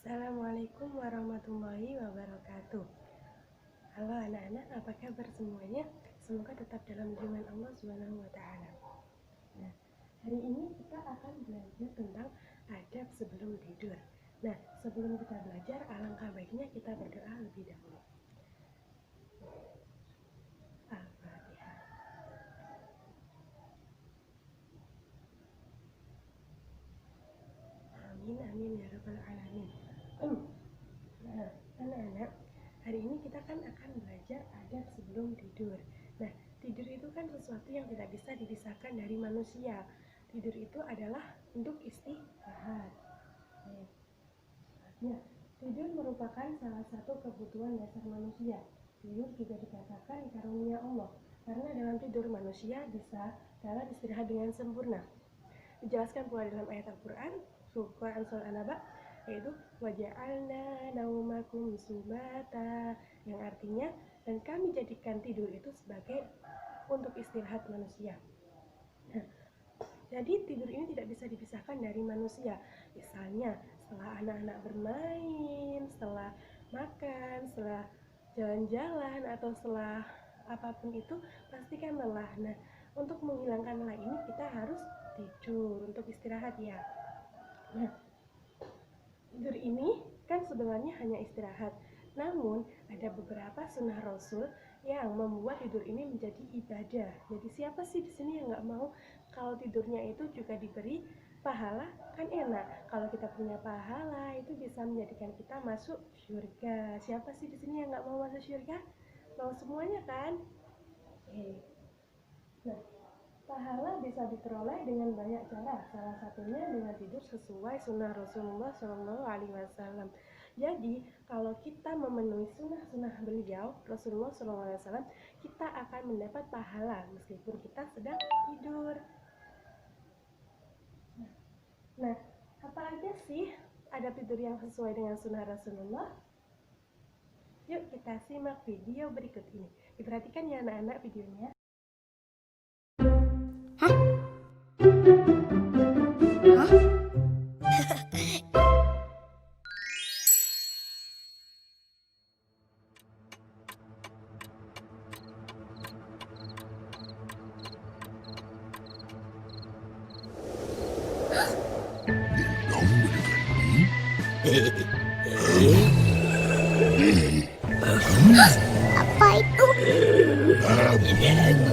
Assalamualaikum warahmatullahi wabarakatuh. Halo anak-anak, apa kabar semuanya? Semoga tetap dalam lindungan Allah Subhanahu wa taala. Nah, hari ini kita akan belajar tentang adab sebelum tidur. Nah, sebelum kita belajar, alangkah baiknya kita berdoa lebih dahulu. Al-Fatihah. Amin amin ya rabbal alamin. Nah, anak-anak, hari ini kita akan belajar adab sebelum tidur. Nah, tidur itu kan sesuatu yang tidak bisa dipisahkan dari manusia. Tidur itu adalah untuk istirahat. Nah, tidur merupakan salah satu kebutuhan dasar manusia. Tidur juga dikatakan karunia Allah, karena dalam tidur manusia bisa dapat istirahat dengan sempurna. Dijelaskan pula dalam ayat Al-Quran, surah An-Naba, yaitu waja'alna naumakum subata, yang artinya dan kami jadikan tidur itu sebagai untuk istirahat manusia. Nah, jadi tidur ini tidak bisa dipisahkan dari manusia. Misalnya setelah anak-anak bermain, setelah makan, setelah jalan-jalan, atau setelah apapun itu pasti kan lelah. Nah, untuk menghilangkan lelah ini kita harus tidur untuk istirahat ya. Nah, tidur ini kan sebenarnya hanya istirahat, namun ada beberapa sunnah Rasul yang membuat tidur ini menjadi ibadah. Jadi siapa sih di sini yang nggak mau kalau tidurnya itu juga diberi pahala? Kan enak kalau kita punya pahala, itu bisa menjadikan kita masuk surga. Siapa sih di sini yang nggak mau masuk surga? Mau semuanya kan? Nah, pahala bisa diperoleh dengan banyak cara. Salah satunya dengan tidur sesuai sunnah Rasulullah SAW. Jadi, kalau kita memenuhi sunnah-sunnah beliau, Rasulullah SAW, kita akan mendapat pahala meskipun kita sedang tidur. Nah, apa aja sih adab tidur yang sesuai dengan sunnah Rasulullah? Yuk kita simak video berikut ini. Diperhatikan ya anak-anak videonya. Apa itu?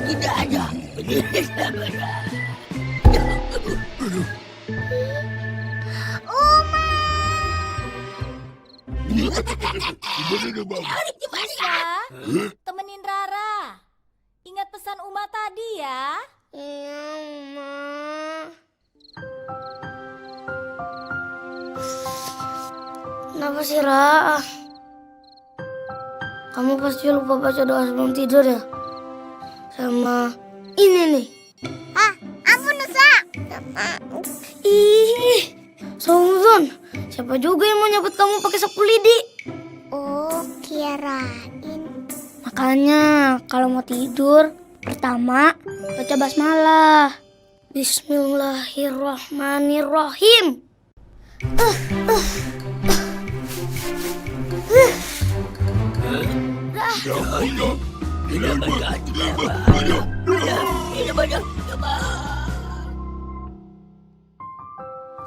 Tidak ada. Bisa temenin Rara. Ingat pesan Uma tadi ya. Iya, Uma. Kenapa sih, Ra? Kamu pasti lupa baca doa sebelum tidur ya? Sama ini nih. Ampun Nusa. Ih, Songzon, siapa juga yang mau nyabut kamu pakai sapu lidi? Oh, kirain. Makanya kalau mau tidur, pertama baca basmalah. Bismillahirrahmanirrahim.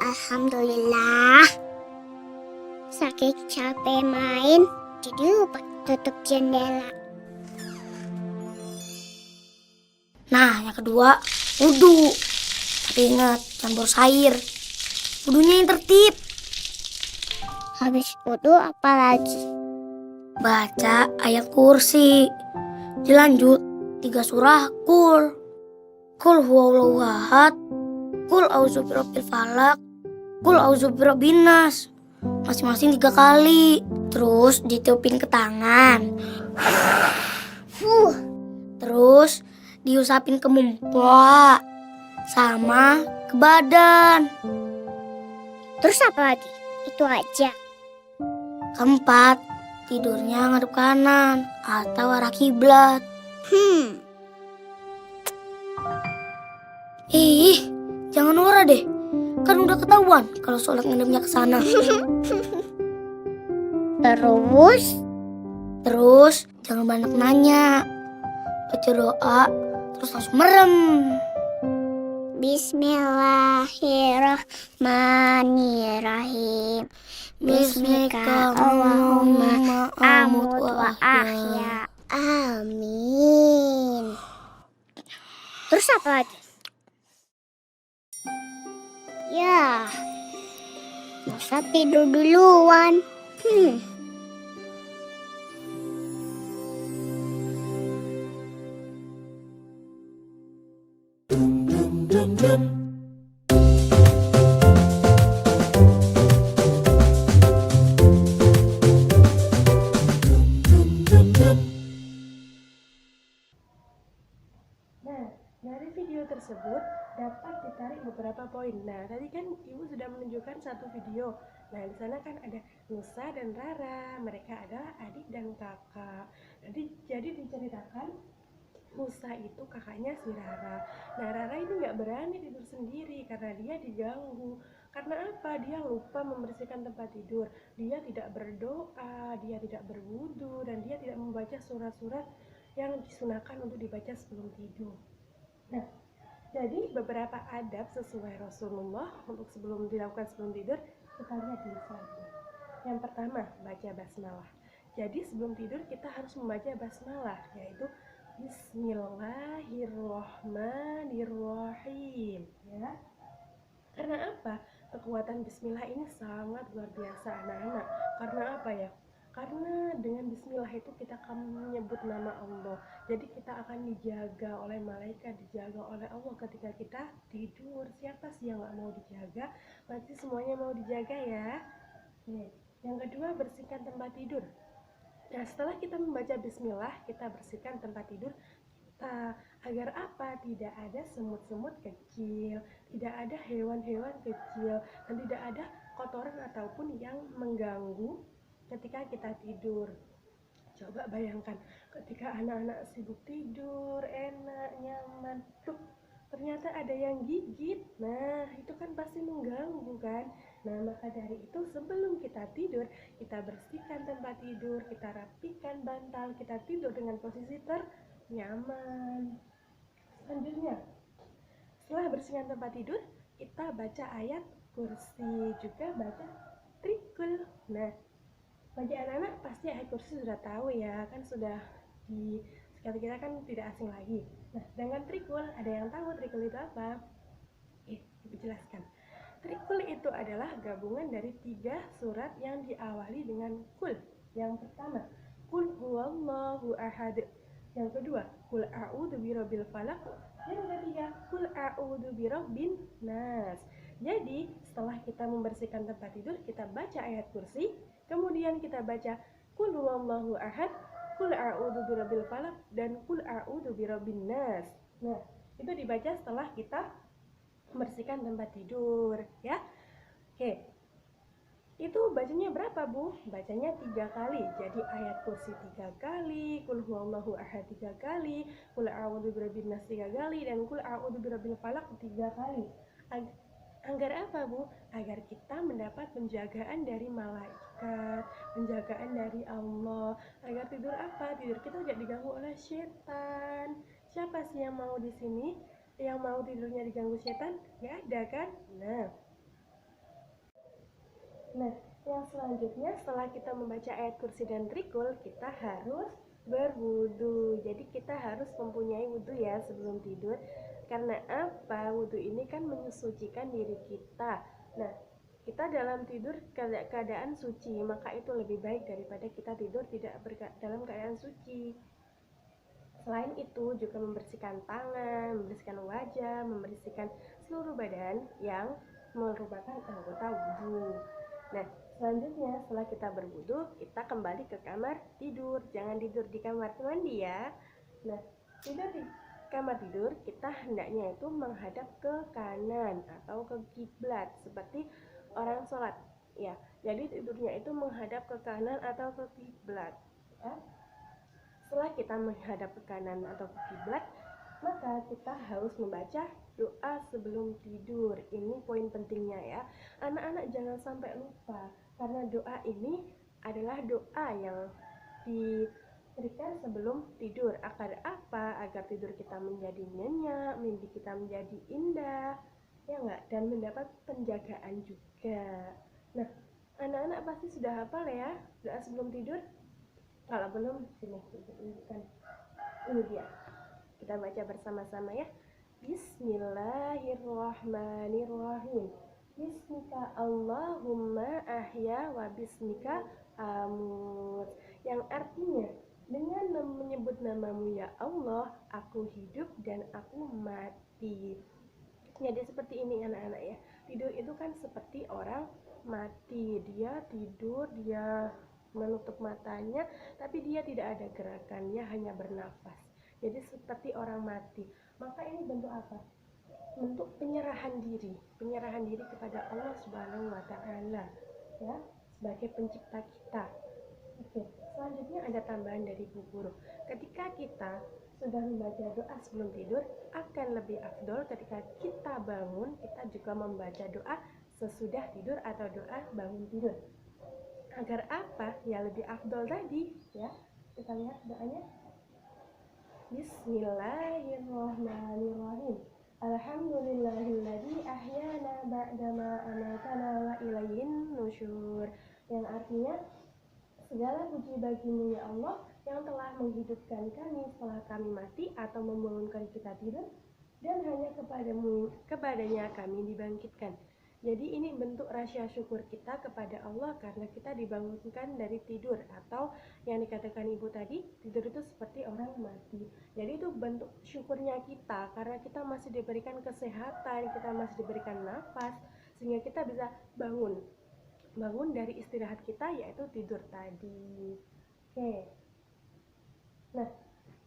Alhamdulillah. Saking capek main, jadi lupa tutup jendela. Nah, yang kedua, wudu. Tapi ingat, jangan boros air. Wudunya yang tertib. Habis wudu apa lagi? Baca ayat kursi. Dilanjut 3 surah kul. Kul huwallahu ahad. Kul auzu birabbil falaq. Kul auzu birabbin nas. Masing-masing 3 kali. Terus ditiupin ke tangan. Terus diusapin ke muka sama ke badan. Terus apa lagi? Itu aja. Keempat, tidurnya ngadep kanan atau arah kiblat. Jangan norak deh. Kan udah ketahuan kalau sholat ngadepnya ke sana. Terus jangan banyak nanya. Baca doa, terus langsung merem. Bismillahirrahmanirrahim. Bismika Allahumma amut wa ahya. Amin. Terus apa lagi? Ya, masa tidur duluan. Nah, dari video tersebut dapat ditarik beberapa poin. Nah, tadi kan Ibu sudah menunjukkan satu video. Nah, di sana kan ada Nusa dan Rara. Mereka adalah adik dan kakak. Jadi diceritakan Nusa itu kakaknya si Rara. Nah, Rara ini nggak berani tidur sendiri karena dia diganggu. Karena apa? Dia lupa membersihkan tempat tidur. Dia tidak berdoa, dia tidak berwudu, dan dia tidak membaca surat-surat yang disunahkan untuk dibaca sebelum tidur. Nah, jadi beberapa adab sesuai Rasulullah untuk dilakukan sebelum tidur kita lihat di slide. Yang pertama, baca basmalah. Jadi sebelum tidur kita harus membaca basmalah, yaitu Bismillahirrahmanirrahim, ya. Karena apa? Kekuatan bismillah ini sangat luar biasa, anak-anak. Karena apa ya? Karena dengan bismillah itu kita akan menyebut nama Allah. Jadi kita akan dijaga oleh malaikat, dijaga oleh Allah ketika kita tidur. Siapa sih yang gak mau dijaga? Pasti semuanya mau dijaga ya. Oke. Yang kedua, bersihkan tempat tidur. Nah, setelah kita membaca bismillah, kita bersihkan tempat tidur kita agar apa? Tidak ada semut-semut kecil, tidak ada hewan-hewan kecil, dan tidak ada kotoran ataupun yang mengganggu ketika kita tidur. Coba bayangkan ketika anak-anak sibuk tidur, enak, nyaman, ternyata ada yang gigit. Nah, itu kan pasti mengganggu kan. Nah, maka dari itu sebelum kita tidur, kita bersihkan tempat tidur, kita rapikan bantal, kita tidur dengan posisi ternyaman. Selanjutnya, setelah bersihkan tempat tidur, kita baca ayat kursi, juga baca trikul. Nah, bagi anak-anak pasti ayat kursi sudah tahu ya, kan sudah di sekitar kita kan tidak asing lagi. Nah, dengan trikul, ada yang tahu trikul itu apa? Ibu jelaskan. Trikul itu adalah gabungan dari 3 surat yang diawali dengan kul. Yang pertama, kul huwallahu ahad. Yang kedua, kul a'udzu birabbil falaq. Yang ketiga, kul a'udzu birabbin nas. Jadi, setelah kita membersihkan tempat tidur, kita baca ayat kursi, kemudian kita baca kul huwallahu ahad, kul a'udzu birabbil falaq, dan kul a'udzu birabbin nas. Nah, itu dibaca setelah kita membersihkan tempat tidur, ya. Oke. Itu bacanya berapa, Bu? Bacanya 3 kali. Jadi ayat kursi 3 kali, kul huwallahu ahad 3 kali, kul a'udzu birabbin nas 3 kali, dan kul a'udzu birabbil falaq 3 kali. Agar apa, Bu? Agar kita mendapat penjagaan dari malaikat, penjagaan dari Allah. Agar tidur apa? Tidur kita tidak diganggu oleh setan. Siapa sih yang mau di sini? Yang mau tidurnya diganggu setan? Gak ada kan? Nah, yang selanjutnya setelah kita membaca ayat kursi dan trikul, kita harus berwudu. Jadi kita harus mempunyai wudu ya sebelum tidur. Karena apa? Wudu ini kan mensucikan diri kita. Nah, kita dalam tidur keadaan suci, maka itu lebih baik daripada kita tidur tidak dalam keadaan suci. Selain itu juga membersihkan tangan, membersihkan wajah, membersihkan seluruh badan yang merupakan anggota wudhu. Nah, selanjutnya setelah kita berwudhu, kita kembali ke kamar tidur. Jangan tidur di kamar mandi ya. Nah, tidur di kamar tidur kita hendaknya itu menghadap ke kanan atau ke kiblat seperti orang sholat. Ya, jadi tidurnya itu menghadap ke kanan atau ke kiblat. Ya. Setelah kita menghadap ke kanan atau ke kiblat, maka kita harus membaca doa sebelum tidur. Ini poin pentingnya ya. Anak-anak jangan sampai lupa, karena doa ini adalah doa yang diberikan sebelum tidur. Agar apa? Agar tidur kita menjadi nyenyak, mimpi kita menjadi indah, ya enggak? Dan mendapat penjagaan juga. Nah, anak-anak pasti sudah hafal ya doa sebelum tidur? Kalau belum, sini tunjukkan. Ini dia. Kita baca bersama-sama ya. Bismillahirrahmanirrahim. Bismika Allahumma ahya wa bismika amut. Yang artinya, dengan menyebut namamu ya Allah, aku hidup dan aku mati. Jadi seperti ini anak-anak ya. Tidur itu kan seperti orang mati. Dia tidur, dia menutup matanya, tapi dia tidak ada gerakannya, hanya bernafas. Jadi seperti orang mati. Maka ini bentuk apa? Bentuk penyerahan diri kepada Allah Subhanahu wa Ta'ala, ya, sebagai pencipta kita. Oke, selanjutnya ada tambahan dari Bu Guru. Ketika kita sudah membaca doa sebelum tidur, akan lebih afdol ketika kita bangun, kita juga membaca doa sesudah tidur atau doa bangun tidur. Agar apa? Ya lebih afdol tadi, ya. Kita lihat doanya. Bismillahirrahmanirrahim. Alhamdulillahilladzi ahyana ba'dama amatana wa ilaihin nusyur. Yang artinya, segala puji bagimu ya Allah yang telah menghidupkan kami setelah kami mati atau membangunkan kita tidur, dan hanya kepadanya kami dibangkitkan. Jadi ini bentuk rasa syukur kita kepada Allah karena kita dibangunkan dari tidur, atau yang dikatakan ibu tadi, tidur itu seperti orang mati. Jadi itu bentuk syukurnya kita karena kita masih diberikan kesehatan, kita masih diberikan nafas, sehingga kita bisa bangun dari istirahat kita, yaitu tidur tadi. Oke. Nah,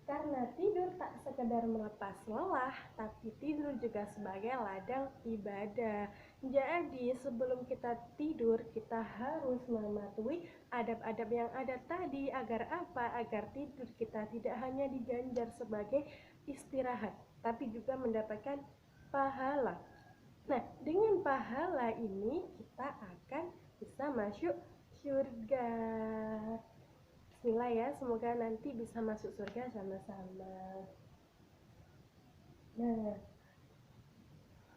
karena tidur tak sekedar melepas lelah, tapi tidur juga sebagai ladang ibadah. Jadi sebelum kita tidur, kita harus mematuhi adab-adab yang ada tadi. Agar apa? Agar tidur kita tidak hanya diganjar sebagai istirahat, tapi juga mendapatkan pahala. Nah, dengan pahala ini kita akan bisa masuk surga. Bismillah ya, semoga nanti bisa masuk surga sama-sama.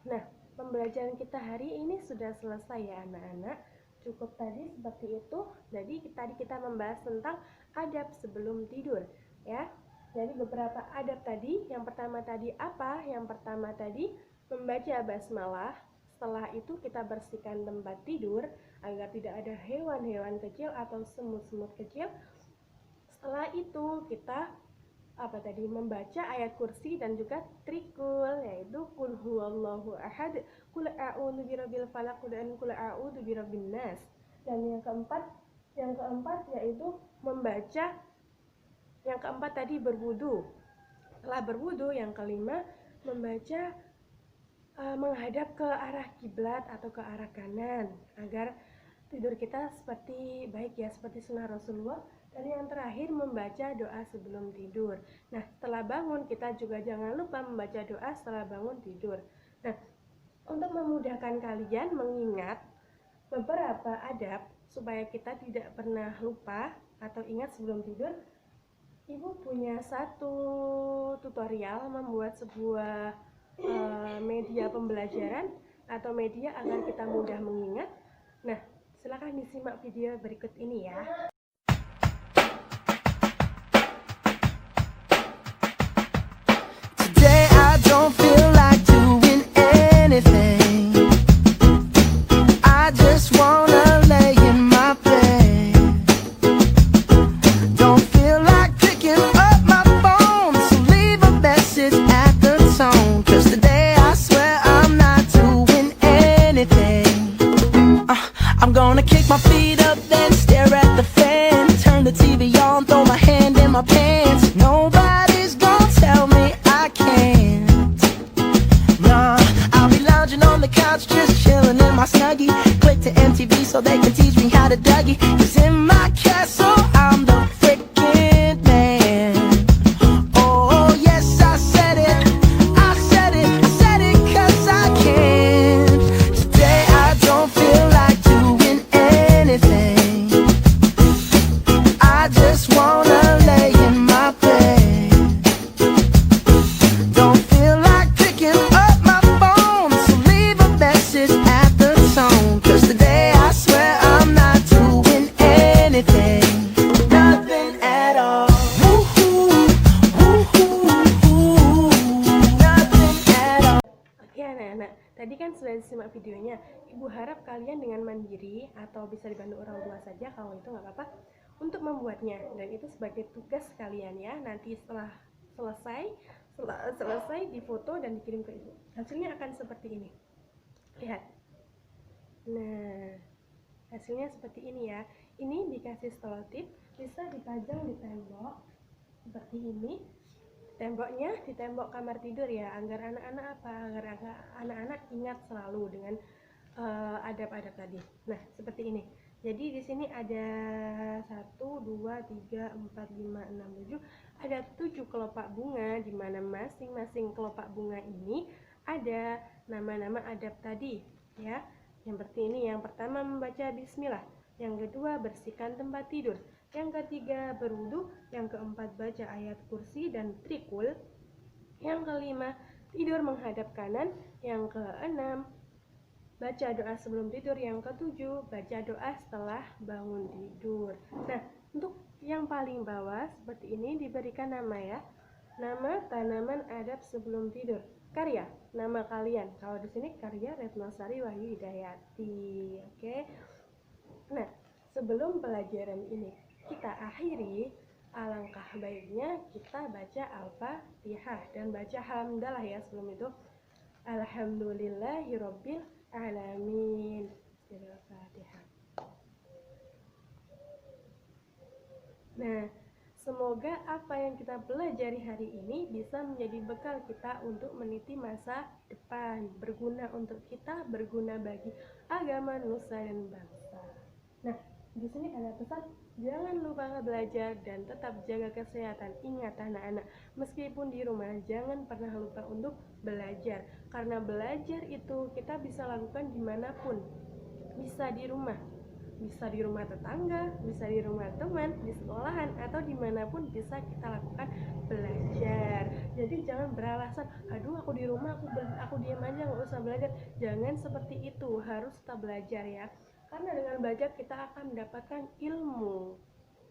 Nah, pembelajaran kita hari ini sudah selesai ya anak-anak. Cukup tadi seperti itu. Jadi tadi kita membahas tentang adab sebelum tidur ya. Jadi beberapa adab tadi. Yang pertama tadi apa? Yang pertama tadi membaca basmalah. Setelah itu kita bersihkan tempat tidur agar tidak ada hewan-hewan kecil atau semut-semut kecil. Setelah itu kita membaca ayat kursi dan juga trikul, yaitu qul huwallahu ahad, qul a'udzu birabbil falaq, dan qul a'udzu birabbin nas. Dan yang keempat yaitu membaca, yang keempat tadi berwudu. Setelah berwudu, yang kelima membaca menghadap ke arah kiblat atau ke arah kanan agar tidur kita seperti sunnah Rasulullah. Dan yang terakhir membaca doa sebelum tidur. Nah, setelah bangun kita juga jangan lupa membaca doa setelah bangun tidur. Nah, untuk memudahkan kalian mengingat beberapa adab supaya kita tidak pernah lupa atau ingat sebelum tidur, Ibu punya satu tutorial membuat sebuah media pembelajaran atau media agar kita mudah mengingat. Nah, silakan disimak video berikut ini ya. Don't feel like doing anything. I just wanna lay in my bed. Don't feel like picking up my phone, so leave a message at the tone. 'Cause today I swear I'm not doing anything. I'm gonna kick my feet up, then stare at the fan. Turn the TV on, throw my hand in my pants. Nobody's gonna tell me I can't. On the couch, just chilling in my Snuggie. Click to MTV so they can teach me how to Dougie. 'Cause in my castle, I'm the freaking man. Oh, yes, I said it. I said it 'cause I can. Today I don't feel like doing anything. just wanna lay in my bed. Don't feel like picking up my phone, so leave a message at the tone. 'Cause today I swear I'm not doing anything, nothing at all. Woo-hoo, woo-hoo, nothing at all. Oke anak-anak, tadi kan sudah disimak videonya. Ibu harap kalian dengan mandiri atau bisa dibantu orang tua saja, kalau itu nggak apa-apa, untuk membuatnya. Dan itu sebagai tugas kalian ya. Nanti setelah selesai difoto dan dikirim ke ibu. Hasilnya akan seperti ini. Lihat. Nah, hasilnya seperti ini ya. Ini dikasih selotip, bisa dipajang di tembok seperti ini. Temboknya di tembok kamar tidur ya, agar anak-anak ingat selalu dengan adab-adab tadi. Nah, seperti ini. Jadi di sini ada 1, 2, 3, 4, 5, 6, 7. Ada 7 kelopak bunga, di mana masing-masing kelopak bunga ini ada nama-nama adab tadi ya. Yang seperti ini, yang pertama membaca bismillah, yang kedua bersihkan tempat tidur, yang ketiga berwudu, yang keempat baca ayat kursi dan trikul, yang kelima tidur menghadap kanan, yang keenam baca doa sebelum tidur, yang ketujuh baca doa setelah bangun tidur. Nah, untuk yang paling bawah seperti ini diberikan nama ya, nama tanaman adab sebelum tidur, karya nama kalian. Kalau di sini karya Retnosari Wahyu Hidayati. Oke. Nah, sebelum pelajaran ini kita akhiri, alangkah baiknya kita baca Al-Fatihah dan baca hamdalah ya sebelum itu. Alhamdulillahirabbil alamin. Al-Fatihah. Nah, semoga apa yang kita pelajari hari ini bisa menjadi bekal kita untuk meniti masa depan, berguna untuk kita, berguna bagi agama, nusa dan bangsa. Nah, di sini ada pesan, jangan lupa belajar dan tetap jaga kesehatan. Ingat anak-anak, meskipun di rumah jangan pernah lupa untuk belajar, karena belajar itu kita bisa lakukan dimanapun. Bisa di rumah tetangga, bisa di rumah teman, di sekolahan, atau dimanapun bisa kita lakukan belajar. Jadi jangan beralasan, aduh aku di rumah aku diam aja nggak usah belajar. Jangan seperti itu, harus tetap belajar ya. Karena dengan belajar kita akan mendapatkan ilmu.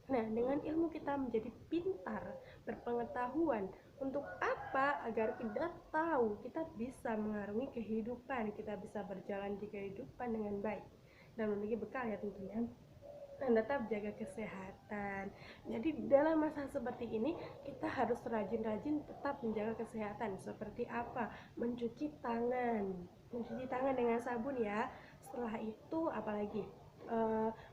Nah, dengan ilmu kita menjadi pintar, berpengetahuan. Untuk apa? Agar kita tahu, kita bisa mengarungi kehidupan, kita bisa berjalan di kehidupan dengan baik dan memiliki bekal ya tentunya. Dan tetap jaga kesehatan. Jadi dalam masa seperti ini kita harus rajin-rajin tetap menjaga kesehatan. Seperti apa? Mencuci tangan dengan sabun ya. Setelah itu apalagi?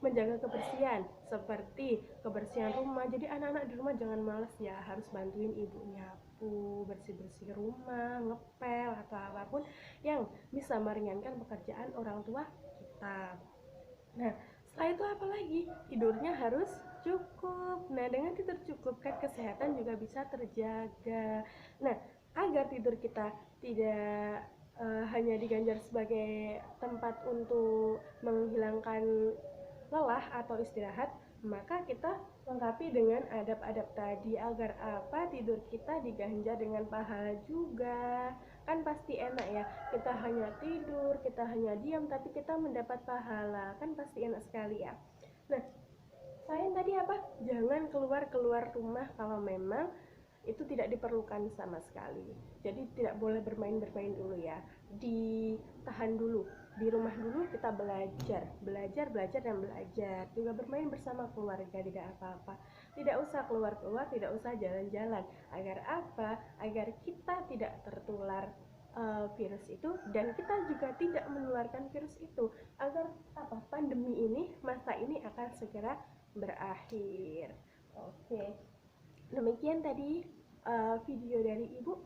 Menjaga kebersihan, seperti kebersihan rumah. Jadi anak-anak di rumah jangan males ya, harus bantuin ibu nyapu, bersih-bersih rumah, ngepel atau apapun yang bisa meringankan pekerjaan orang tua kita. Nah, setelah itu apa lagi? Tidurnya harus cukup. Nah, dengan tidur cukup kan kesehatan juga bisa terjaga. Nah, agar tidur kita tidak hanya diganjar sebagai tempat untuk menghilangkan lelah atau istirahat, maka kita lengkapi dengan adab-adab tadi. Agar apa? Tidur kita diganjar dengan pahala juga. Kan pasti enak ya, kita hanya tidur, kita hanya diam, tapi kita mendapat pahala. Kan pasti enak sekali ya. Nah, selain tadi apa? Jangan keluar rumah kalau memang itu tidak diperlukan sama sekali. Jadi tidak boleh bermain-bermain dulu ya. Ditahan dulu. Di rumah dulu kita belajar dan belajar. Juga bermain bersama keluarga, tidak apa-apa. Tidak usah keluar-keluar, tidak usah jalan-jalan. Agar apa? Agar kita tidak tertular virus itu, dan kita juga tidak menularkan virus itu. Agar apa? Pandemi ini, masa ini akan segera berakhir. Oke. Demikian tadi video dari ibu.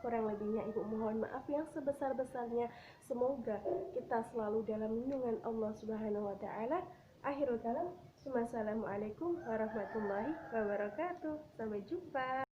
Kurang lebihnya ibu mohon maaf yang sebesar-besarnya. Semoga kita selalu dalam lindungan Allah Subhanahu wa taala. Akhirul kalam, wassalamualaikum warahmatullahi wabarakatuh. Sampai jumpa.